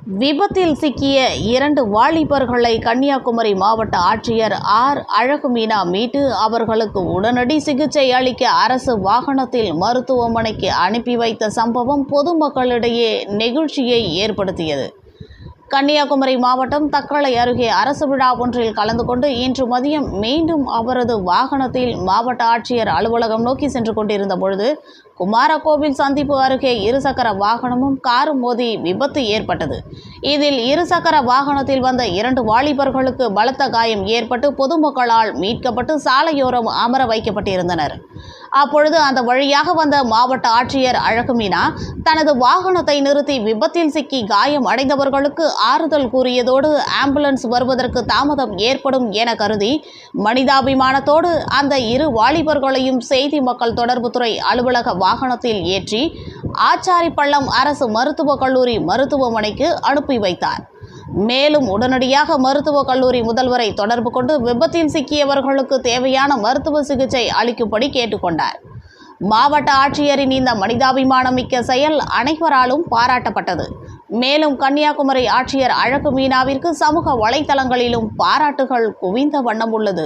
விபத்தில் சிக்கிய 2 வாலிபர்களை கன்னியாகுமரி மாவட்ட ஆட்சியர் ஆர். அழகுமீனா மீட்டு அவர்களுக்கு உடனடி சிகிச்சை அளிக்க அரசு வாகனத்தில் மருத்துவமனைக்கு அனுப்பி வைத்த சம்பவம் பொதுமக்களிடையே நெகிழ்ச்சியை ஏற்படுத்தியது. கன்னியாகுமரி மாவட்டம் தக்கலை அருகே அரசு விழா ஒன்றில் கலந்து கொண்டு இன்று மதியம் மீண்டும் அவரது வாகனத்தில் மாவட்ட ஆட்சியர் அலுவலகம் நோக்கி சென்று கொண்டிருந்த பொழுது குமாரகோவில் சந்திப்பு அருகே இருசக்கர வாகனமும் காரும் மோதி விபத்து ஏற்பட்டது. இதில் இருசக்கர வாகனத்தில் வந்த 2 வாலிபர்களுக்கு பலத்த காயம் ஏற்பட்டு பொதுமக்களால் மீட்கப்பட்டு சாலையோரம் அமர வைக்கப்பட்டிருந்தனர். அப்பொழுது அந்த வழியாக வந்த மாவட்ட ஆட்சியர் அழகுமீனா தனது வாகனத்தை நிறுத்தி விபத்தில் சிக்கி காயம் அடைந்தவர்களுக்கு ஆறுதல் கூறியதோடு ஆம்புலன்ஸ் வருவதற்கு தாமதம் ஏற்படும் என கருதி மனிதாபிமானத்தோடு அந்த 2 வாலிபர்களையும் செய்தி மக்கள் தொடர்புத்துறை அலுவலக வாகனத்தில் ஏற்றி ஆச்சாரிப்பள்ளம் அரசு மருத்துவக் கல்லூரி மருத்துவமனைக்கு அனுப்பி வைத்தார். மேலும் உடனடியாக மருத்துவக் கல்லூரி முதல்வரை தொடர்பு கொண்டு விபத்தில் சிக்கியவர்களுக்கு தேவையான மருத்துவ சிகிச்சை அளிக்கும்படி கேட்டுக்கொண்டார். மாவட்ட ஆட்சியரின் இந்த மனிதாபிமானமிக்க செயல் அனைவராலும் பாராட்டப்பட்டது. மேலும் கன்னியாகுமரி ஆட்சியர் அழகுமீனாவிற்கு சமூக வலைதளங்களிலும் பாராட்டுகள் குவிந்த வண்ணம் உள்ளது.